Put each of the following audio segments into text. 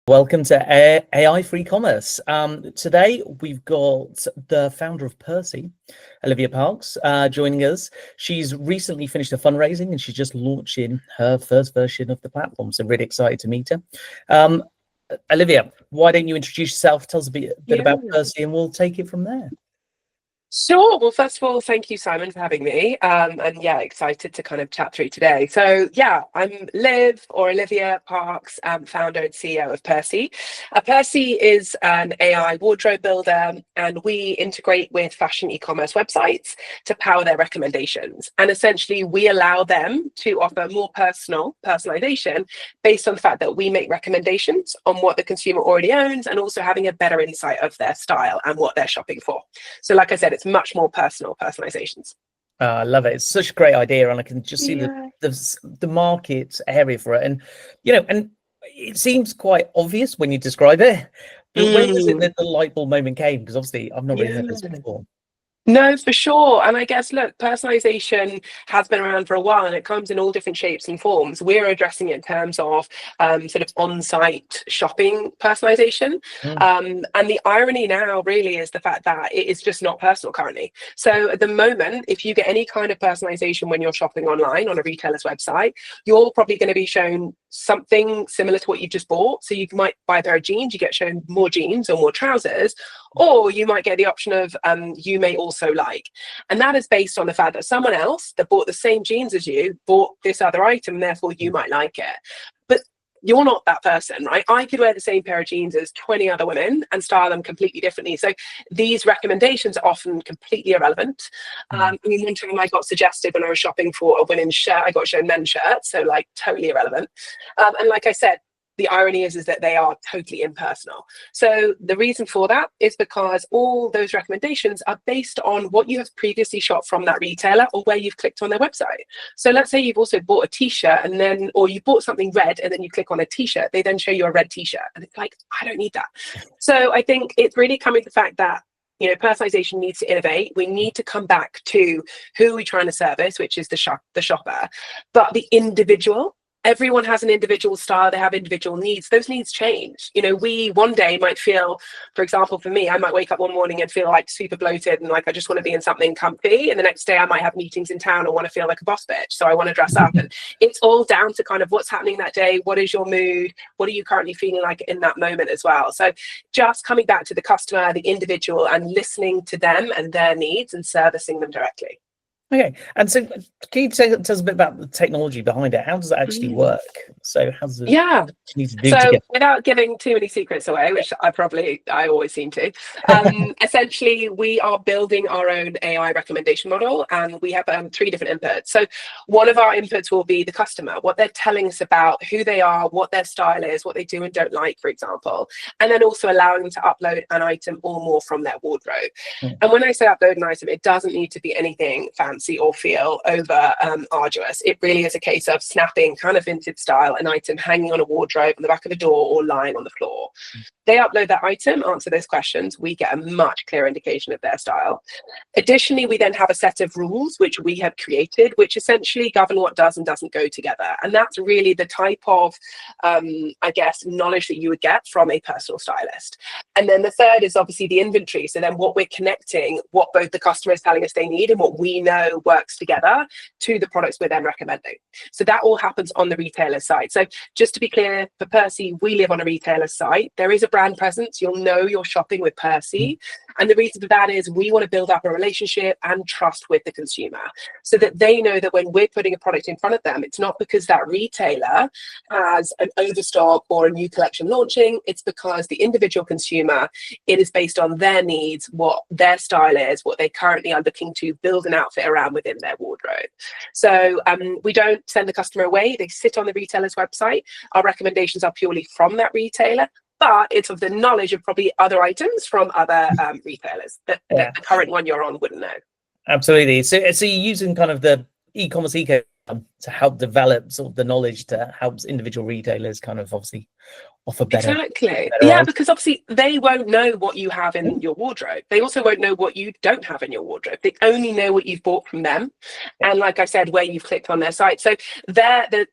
Welcome to AI Free Commerce. Today we've got the founder of Persi, Olivia Parkes, joining us. She's recently finished her fundraising and she's just launching her first version of the platform. So really excited to meet her. Olivia, why don't you introduce yourself? Tell us a bit about Persi and we'll take it from there. Sure. Well, first of all, thank you, Simon, for having me. And yeah, excited to kind of chat through today. So yeah, I'm Liv or Olivia Parkes, founder and CEO of Persi. Persi is an AI wardrobe builder, and we integrate with fashion e-commerce websites to power their recommendations. And essentially, we allow them to offer more personalization based on the fact that we make recommendations on what the consumer already owns and also having a better insight of their style and what they're shopping for. So like I said, it's much more personalizations. I love it. It's such a great idea, and I can just see the market area for it. And and it seems quite obvious when you describe it. But when was it that the light bulb moment came? Because obviously I've not really heard this before. No, for sure. And I guess, look, personalization has been around for a while and it comes in all different shapes and forms. We're addressing it in terms of sort of on-site shopping personalization. And the irony now really is the fact that it is just not personal currently. So at the moment, if you get any kind of personalization when you're shopping online on a retailer's website, you're probably going to be shown something similar to what you just bought. So you might buy a pair of jeans, you get shown more jeans or more trousers, or you might get the option of you may also like. And that is based on the fact that someone else that bought the same jeans as you bought this other item, therefore you might like it. But you're not that person, right? I could wear the same pair of jeans as 20 other women and style them completely differently. So these recommendations are often completely irrelevant. I mean, one time I got suggested when I was shopping for a women's shirt, I got shown men's shirts, so like totally irrelevant. And like I said, the irony is that they are totally impersonal. So the reason for that is because all those recommendations are based on what you have previously shopped from that retailer or where you've clicked on their website. So let's say you've also bought a t-shirt and then, or you bought something red and then you click on a t-shirt, they then show you a red t-shirt and it's like, I don't need that. So I think it's really coming to the fact that personalization needs to innovate. We need to come back to who we're trying to service, which is the shopper, but the individual. Everyone has an individual style, they have individual needs. Those needs change. We one day might feel, for example, for me, I might wake up one morning and feel like super bloated and like I just want to be in something comfy. And the next day I might have meetings in town and want to feel like a boss bitch. So I want to dress up. And it's all down to kind of what's happening that day. What is your mood? What are you currently feeling like in that moment as well? So just coming back to the customer, the individual, and listening to them and their needs and servicing them directly. Okay, and so can you tell us a bit about the technology behind it? How does it actually work? So how does it need to do together? Without giving too many secrets away, which I always seem to, essentially we are building our own AI recommendation model, and we have 3 different inputs. So one of our inputs will be the customer, what they're telling us about who they are, what their style is, what they do and don't like, for example, and then also allowing them to upload an item or more from their wardrobe. And when I say upload an item, it doesn't need to be anything fancy or feel over arduous. It really is a case of snapping kind of vintage style an item hanging on a wardrobe on the back of a door or lying on the floor. They upload that item, answer those questions, we get a much clearer indication of their style. Additionally, we then have a set of rules which we have created, which essentially govern what does and doesn't go together. And that's really the type of, I guess, knowledge that you would get from a personal stylist. And then the third is obviously the inventory. So then what we're connecting, what both the customer is telling us they need and what we know works together to the products we're then recommending. So that all happens on the retailer side. So just to be clear, for Persi, we live on a retailer site. There is a brand presence. You'll know you're shopping with Persi. And the reason for that is we want to build up a relationship and trust with the consumer so that they know that when we're putting a product in front of them, it's not because that retailer has an overstock or a new collection launching. It's because the individual consumer, it is based on their needs, what their style is, what they currently are looking to build an outfit around within their wardrobe. So we don't send the customer away. They sit on the retailer's website. Our recommendations are purely from that retailer, but it's of the knowledge of probably other items from other retailers that the current one you're on wouldn't know. Absolutely. So you're using kind of the e-commerce ecosystem to help develop sort of the knowledge to help individual retailers kind of obviously offer better. Exactly. Yeah, because obviously they won't know what you have in your wardrobe. They also won't know what you don't have in your wardrobe. They only know what you've bought from them. And like I said, where you've clicked on their site. So the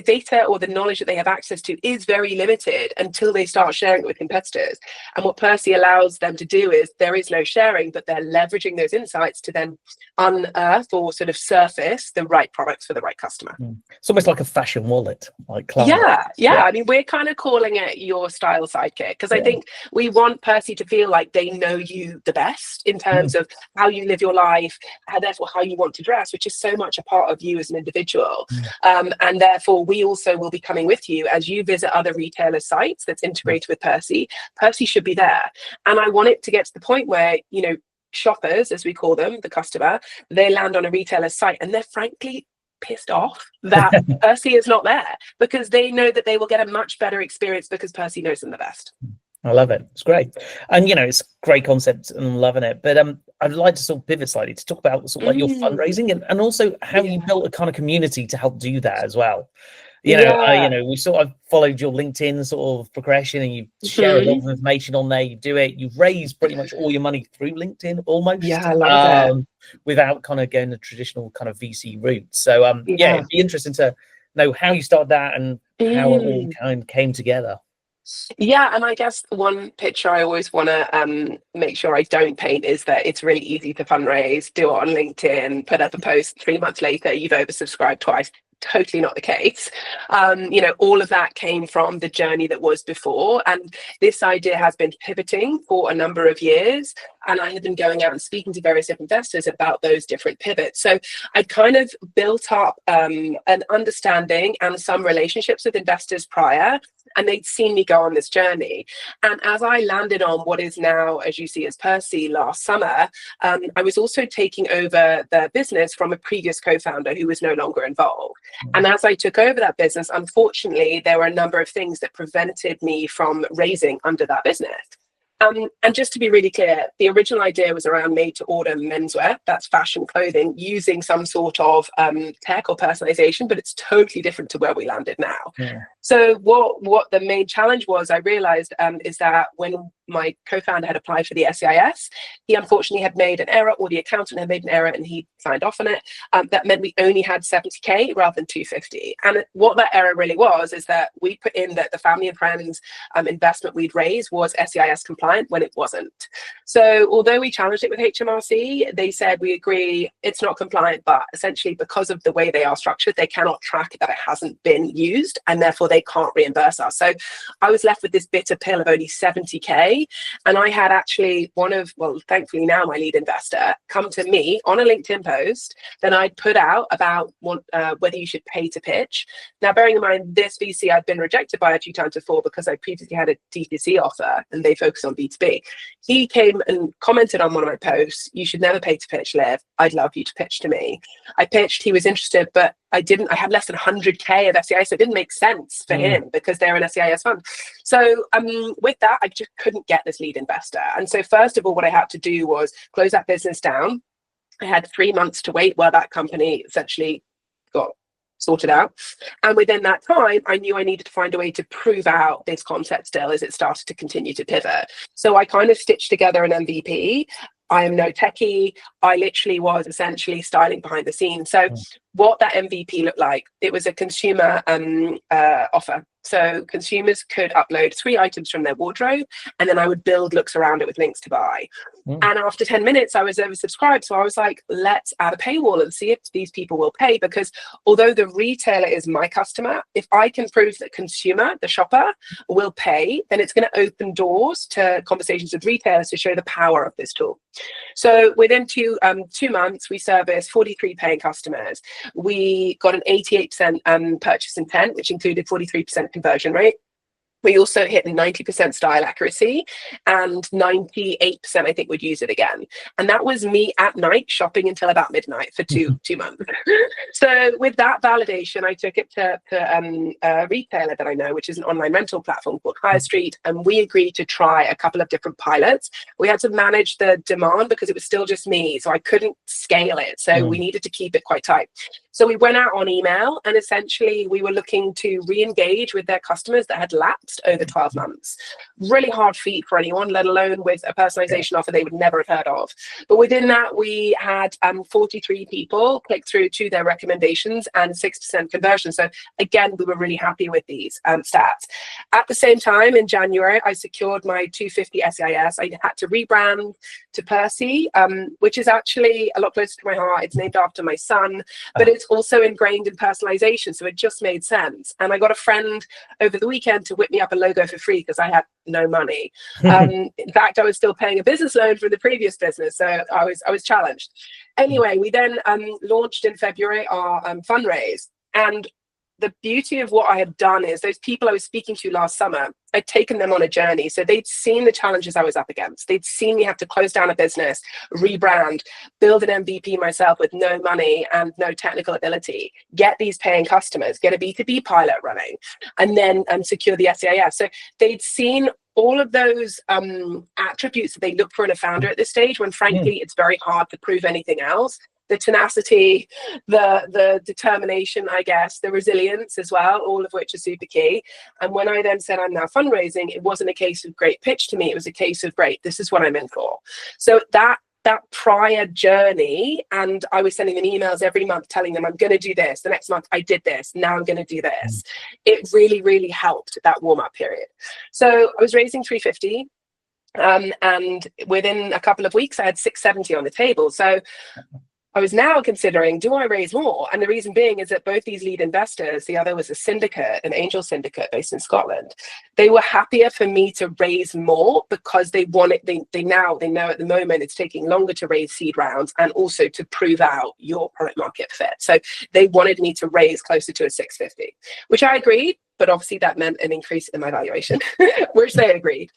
data or the knowledge that they have access to is very limited until they start sharing it with competitors. And what Persi allows them to do is there is no sharing, but they're leveraging those insights to then unearth or sort of surface the right products for the right customer. It's almost like a fashion wallet, like yeah. I mean, we're kind of calling it your style sidekick, because I think we want Persi to feel like they know you the best in terms of how you live your life, and therefore how you want to dress, which is so much a part of you as an individual. And therefore we also will be coming with you as you visit other retailer sites that's integrated with Persi. Persi should be there. And I want it to get to the point where, you know, shoppers, as we call them, the customer, they land on a retailer site and they're frankly pissed off that Persi is not there, because they know that they will get a much better experience because Persi knows them the best. I love it. It's great. And, you know, it's a great concept and I'm loving it. But I'd like to sort of pivot slightly to talk about sort of like your fundraising and also how you built a kind of community to help do that as well. You know, we sort of followed your LinkedIn sort of progression, and you share a lot of information on there. You do it. You've raised pretty much all your money through LinkedIn almost. Yeah, I love it. Without kind of going the traditional kind of VC route. So it'd be interesting to know how you started that and how it all kind of came together. Yeah, and I guess one picture I always want to make sure I don't paint is that it's really easy to fundraise, do it on LinkedIn, put up a post, 3 months later you've oversubscribed twice. Totally not the case. You know, all of that came from the journey that was before, and this idea has been pivoting for a number of years, and I have been going out and speaking to various different investors about those different pivots. So I'd kind of built up an understanding and some relationships with investors prior, and they'd seen me go on this journey. And as I landed on what is now, as you see, as Persi last summer, I was also taking over the business from a previous co-founder who was no longer involved. And as I took over that business, unfortunately, there were a number of things that prevented me from raising under that business. And just to be really clear, the original idea was around made to order menswear, that's fashion clothing, using some sort of tech or personalization, but it's totally different to where we landed now. So what the main challenge was, I realized, is that when my co-founder had applied for the SEIS, he unfortunately had made an error, or the accountant had made an error, and he signed off on it. That meant we only had 70k rather than 250. And what that error really was is that we put in that the family and friends investment we'd raised was SEIS compliant when it wasn't. So although we challenged it with HMRC, they said, we agree it's not compliant, but essentially because of the way they are structured, they cannot track that it hasn't been used, and therefore they can't reimburse us. So I was left with this bitter pill of only 70k. And I had actually thankfully now my lead investor come to me on a LinkedIn post that I'd put out about whether you should pay to pitch. Now, bearing in mind, this VC I'd been rejected by a few times before because I previously had a D2C offer and they focus on B2B. He came and commented on one of my posts, "You should never pay to pitch, Liv. I'd love you to pitch to me." I pitched, he was interested, but I had less than 100k of SEIS, so it didn't make sense for him because they're an SEIS fund. So with that, I just couldn't get this lead investor. And so first of all, what I had to do was close that business down. I had 3 months to wait while that company essentially got sorted out. And within that time, I knew I needed to find a way to prove out this concept still as it started to continue to pivot. So I kind of stitched together an MVP. I am no techie. I literally was essentially styling behind the scenes. So what that MVP looked like, it was a consumer offer. So consumers could upload 3 items from their wardrobe, and then I would build looks around it with links to buy. And after 10 minutes, I was oversubscribed. So I was like, let's add a paywall and see if these people will pay. Because although the retailer is my customer, if I can prove that consumer, the shopper, will pay, then it's going to open doors to conversations with retailers to show the power of this tool. So within 2 months, we serviced 43 paying customers. We got an 88% purchase intent, which included 43% conversion rate. We also hit 90% style accuracy, and 98% I think would use it again. And that was me at night shopping until about midnight for two months. So with that validation, I took it to a retailer that I know, which is an online rental platform called High Street. And we agreed to try a couple of different pilots. We had to manage the demand because it was still just me. So I couldn't scale it. So we needed to keep it quite tight. So we went out on email, and essentially we were looking to re-engage with their customers that had lapsed announced over 12 months. Really hard feat for anyone, let alone with a personalization offer they would never have heard of. But within that, we had 43 people click through to their recommendations and 6% conversion. So again, we were really happy with these stats. At the same time, in January, I secured my 250 SEIS. I had to rebrand to Persi, which is actually a lot closer to my heart. It's named after my son, but it's also ingrained in personalization. So it just made sense. And I got a friend over the weekend to whip me up a logo for free because I had no money. In fact, I was still paying a business loan from the previous business. So I was challenged. Anyway, we then launched in February our fundraise. And the beauty of what I had done is those people I was speaking to last summer, I'd taken them on a journey. So they'd seen the challenges I was up against. They'd seen me have to close down a business, rebrand, build an MVP myself with no money and no technical ability, get these paying customers, get a B2B pilot running, and then secure the SEIS. So they'd seen all of those attributes that they look for in a founder at this stage, when frankly, it's very hard to prove anything else. The tenacity, the determination, I guess, the resilience as well, all of which are super key. And when I then said I'm now fundraising, it wasn't a case of great pitch to me. It was a case of great, this is what I'm in for. So that prior journey, and I was sending them emails every month telling them I'm going to do this. The next month I did this. Now I'm going to do this. It really, really helped that warm-up period. So I was raising 350. And within a couple of weeks, I had 670 on the table. So I was now considering, do I raise more? And the reason being is that both these lead investors, the other was a syndicate, an angel syndicate based in Scotland, they were happier for me to raise more because they want it. They know at the moment it's taking longer to raise seed rounds and also to prove out your product market fit. So they wanted me to raise closer to a 650, which I agreed, but obviously that meant an increase in my valuation, which they agreed.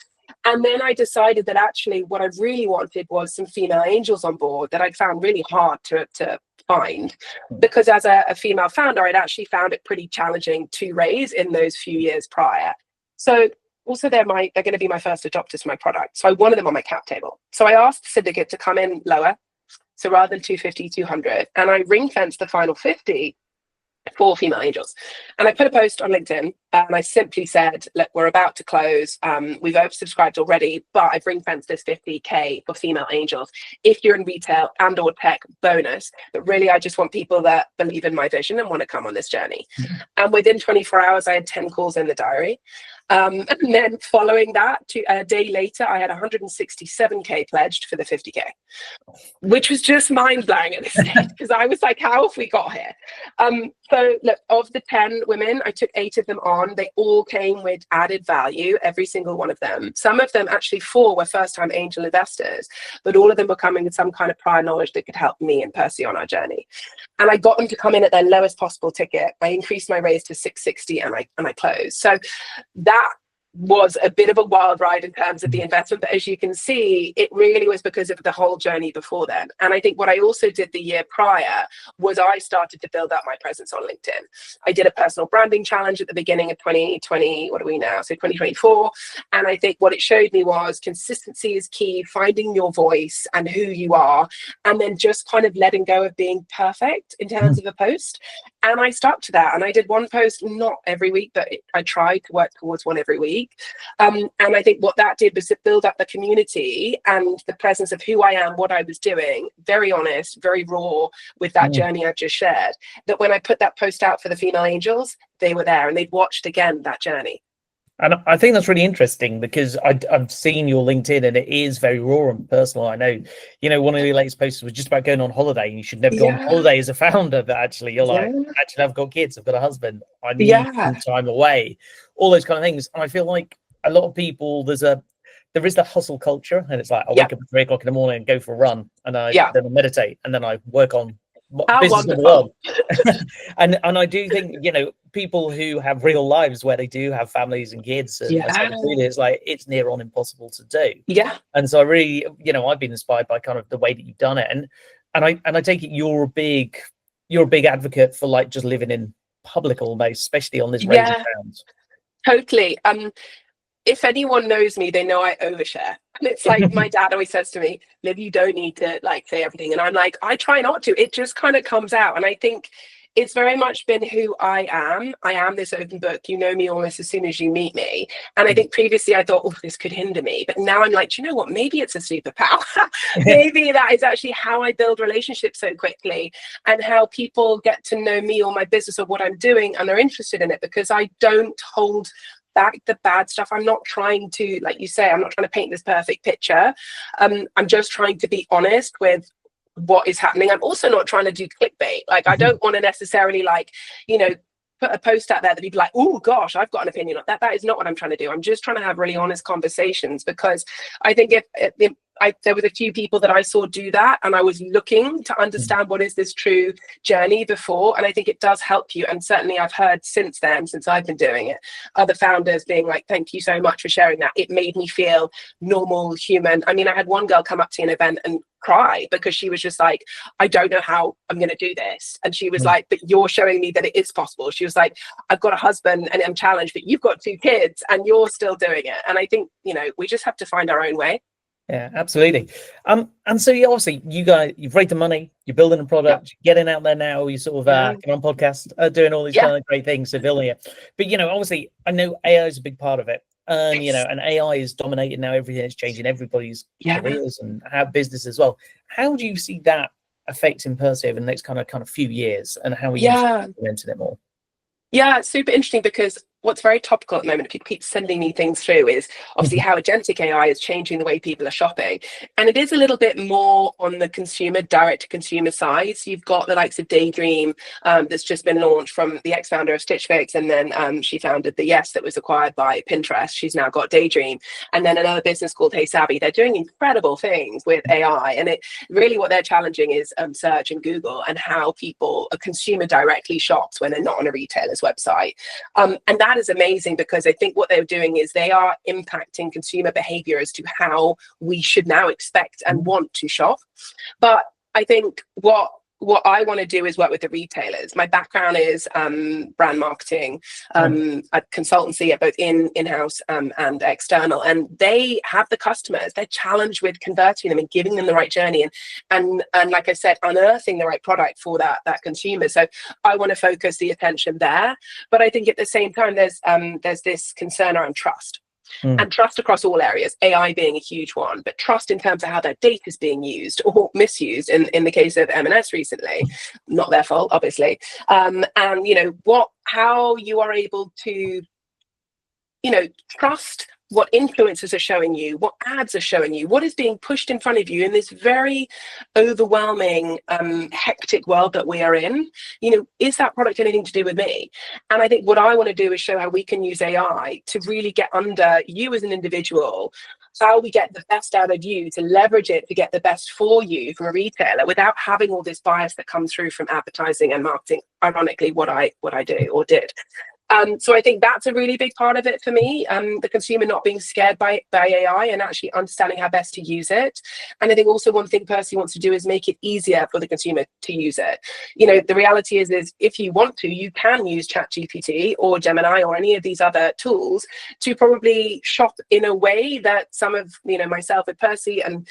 And then I decided that actually what I really wanted was some female angels on board that I'd found really hard to find, because as a female founder, I'd actually found it pretty challenging to raise in those few years prior. So also they're going to be my first adopters for my product. So I wanted them on my cap table. So I asked Syndicate to come in lower. So rather than 250, 200, and I ring fenced the final 50 for female angels. And I put a post on LinkedIn and I simply said, look, we're about to close. We've oversubscribed already, but I've ring fenced this 50K for female angels. If you're in retail and or tech, bonus. But really, I just want people that believe in my vision and want to come on this journey. And within 24 hours, I had 10 calls in the diary. And then following that, a day later, I had 167K pledged for the 50K, which was just mind blowing at this stage because I was like, how have we got here? So look, of the 10 women, I took 8 of them on. They all came with added value, every single one of them. Some of them, actually 4, were first-time angel investors, but all of them were coming with some kind of prior knowledge that could help me and Percy on our journey. And I got them to come in at their lowest possible ticket. I increased my raise to 660 and I closed. So that was a bit of a wild ride in terms of the investment, but as you can see, it really was because of the whole journey before then. And I think what I also did the year prior was I started to build up my presence on LinkedIn. I did a personal branding challenge at the beginning of 2020, what are we now? So 2024. And I think what it showed me was consistency is key, finding your voice and who you are, and then just kind of letting go of being perfect in terms of a post. And I stuck to that. And I did one post, not every week, but I tried to work towards one every week. And I think what that did was to build up the community and the presence of who I am, what I was doing, very honest, very raw with that journey I've just shared, that when I put that post out for the female angels, they were there and they'd watched again that journey. And I think that's really interesting because I've seen your LinkedIn and it is very raw and personal. I know, one of the latest posts was just about going on holiday and you should never go on holiday as a founder, but actually you're like, actually I've got kids, I've got a husband, I need some time away, all those kind of things. And I feel like a lot of people, there is the hustle culture and it's like, I wake up at 3 o'clock in the morning and go for a run and then I meditate and then I work on business number one. and I do think people who have real lives where they do have families and kids and it's like it's near on impossible to do. And so I really I've been inspired by kind of the way that you've done it, and I take it you're a big advocate for like just living in public almost, especially on this range of grounds. Totally. If anyone knows me, they know I overshare. And it's like my dad always says to me, Liv, you don't need to like say everything. And I'm like, I try not to. It just kind of comes out. And I think It's very much been who I am. I am this open book. You know me almost as soon as you meet me. And I think previously I thought, oh, this could hinder me. But now I'm like, you know what? Maybe it's a superpower. Maybe that is actually how I build relationships so quickly, and how people get to know me or my business or what I'm doing, and they're interested in it because I don't hold back the bad stuff. I'm not trying to, like you say, I'm not trying to paint this perfect picture. I'm just trying to be honest with what is happening. I'm also not trying to do clickbait. Like, I don't want to necessarily, like, you know, put a post out there that people like, oh gosh, I've got an opinion on that. That is not what I'm trying to do. I'm just trying to have really honest conversations, because I think if there was a few people that I saw do that, and I was looking to understand what is this true journey before, and I think it does help you. And certainly I've heard since then, since I've been doing it, other founders being like, thank you so much for sharing that. It made me feel normal, human. I mean, I had one girl come up to an event and cry because she was just like, I don't know how I'm going to do this. And she was like, but you're showing me that it is possible. She was like, I've got a husband and I'm challenged, but you've got 2 kids and you're still doing it. And I think, you know, we just have to find our own way. Yeah, absolutely. And so obviously you've raised the money, you're building a product, you're getting out there now, you sort of getting on podcasts, doing all these kind of great things, so building it. But you know, obviously I know AI is a big part of it. And you know, and AI is dominating now everything. It's changing everybody's careers and how business as well. How do you see that affecting Persi over the next kind of few years, and how are you implementing it more? Yeah, it's super interesting, because what's very topical at the moment, people keep sending me things through, is obviously how agentic AI is changing the way people are shopping. And it is a little bit more on the consumer, direct to consumer side. So you've got the likes of Daydream, that's just been launched from the ex-founder of Stitch Fix. And then she founded the Yes that was acquired by Pinterest. She's now got Daydream. And then another business called Hey Savvy. They're doing incredible things with AI. And it really, what they're challenging is search and Google, and how a consumer directly shops when they're not on a retailer's website. And that is amazing, because I think what they're doing is they are impacting consumer behavior as to how we should now expect and want to shop. But I think what I want to do is work with the retailers. My background is brand marketing, a consultancy at both in-house and external, and they have the customers. They're challenged with converting them and giving them the right journey, and like I said, unearthing the right product for that consumer. So I want to focus the attention there. But I think at the same time, there's this concern around trust. And trust across all areas, AI being a huge one, but trust in terms of how their data is being used or misused in the case of M&S recently. Not their fault, obviously. And you know, how you are able to, you know, trust what influencers are showing you, what ads are showing you, what is being pushed in front of you in this very overwhelming, hectic world that we are in. You know, is that product anything to do with me? And I think what I want to do is show how we can use AI to really get under you as an individual, how we get the best out of you, to leverage it to get the best for you from a retailer without having all this bias that comes through from advertising and marketing, ironically, what I do or did. So I think that's a really big part of it for me, the consumer not being scared by AI and actually understanding how best to use it. And I think also one thing Persi wants to do is make it easier for the consumer to use it. You know, the reality is if you want to, you can use ChatGPT or Gemini or any of these other tools to probably shop in a way that some of, you know, myself with Persi and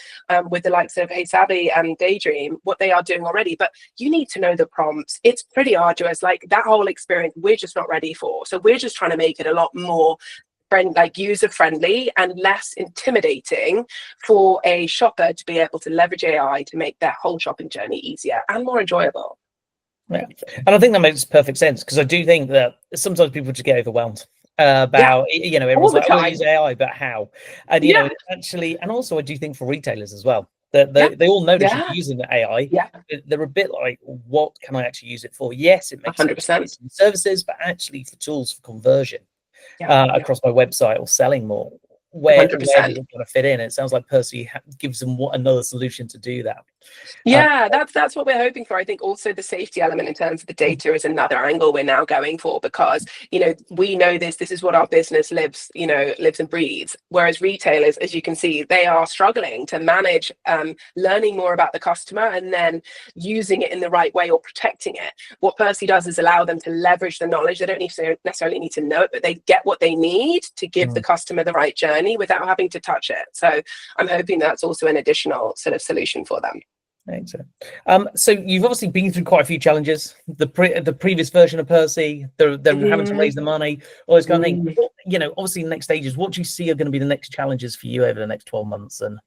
with the likes of Hey Savvy and Daydream, what they are doing already. But you need to know the prompts. It's pretty arduous. Like, that whole experience, we're just not ready for. So we're just trying to make it a lot more user friendly and less intimidating for a shopper to be able to leverage AI to make their whole shopping journey easier and more enjoyable. Yeah, and I think that makes perfect sense, because I do think that sometimes people just get overwhelmed about, you know, everyone's like, oh, use AI, but how? And you know, actually, and also I do think for retailers as well, that they all know they should be using the AI. They're a bit like, what can I actually use it for? Yes, it makes 100% services, but actually for tools for conversion across my website or selling more. Where does it kind of fit in? It sounds like Persi gives them another solution to do that. Yeah, that's what we're hoping for. I think also the safety element in terms of the data is another angle we're now going for, because, you know, we know this is what our business lives and breathes. Whereas retailers, as you can see, they are struggling to manage learning more about the customer and then using it in the right way or protecting it. What Persi does is allow them to leverage the knowledge. They don't necessarily need to know it, but they get what they need to give the customer the right journey without having to touch it. So I'm hoping that's also an additional sort of solution for them. Excellent. So you've obviously been through quite a few challenges. The previous version of Persi, them having to raise the money, all this kind of thing. What, you know, obviously the next stages, what do you see are going to be the next challenges for you over the next 12 months? And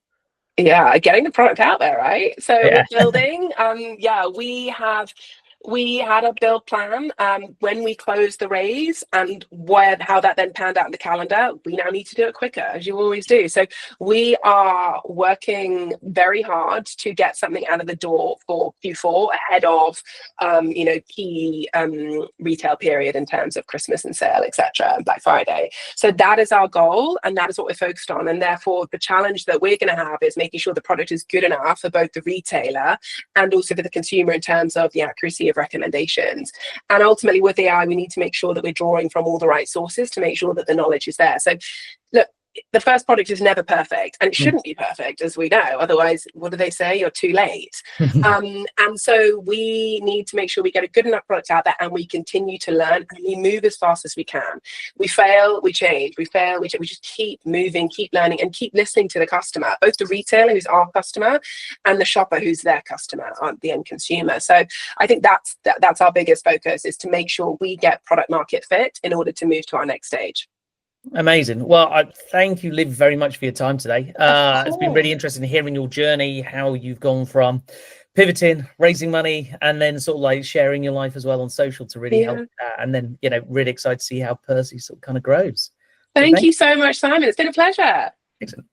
yeah, getting the product out there, right? So yeah. we're building. Yeah, we had a build plan when we closed the raise, and how that then panned out in the calendar. We now need to do it quicker, as you always do. So we are working very hard to get something out of the door for Q4 ahead of key retail period in terms of Christmas and sale, etc., and Black Friday. So that is our goal, and that is what we're focused on. And therefore, the challenge that we're going to have is making sure the product is good enough for both the retailer and also for the consumer in terms of the accuracy of recommendations. And ultimately with AI, we need to make sure that we're drawing from all the right sources to make sure that the knowledge is there. So look, the first product is never perfect, and it shouldn't be perfect, as we know. Otherwise, what do they say? You're too late. And so we need to make sure we get a good enough product out there, and we continue to learn, and we move as fast as we can. We fail, we change. We fail, we change. We just keep moving, keep learning, and keep listening to the customer, both the retailer, who's our customer, and the shopper, who's their customer, the end consumer. So I think that's our biggest focus, is to make sure we get product market fit in order to move to our next stage. Amazing. Well, I thank you, Liv, very much for your time today. It's been really interesting hearing your journey, how you've gone from pivoting, raising money, and then sort of like sharing your life as well on social to really help that. And then, you know, really excited to see how Persi sort of kind of grows. Thank you so much, Simon. It's been a pleasure. Excellent.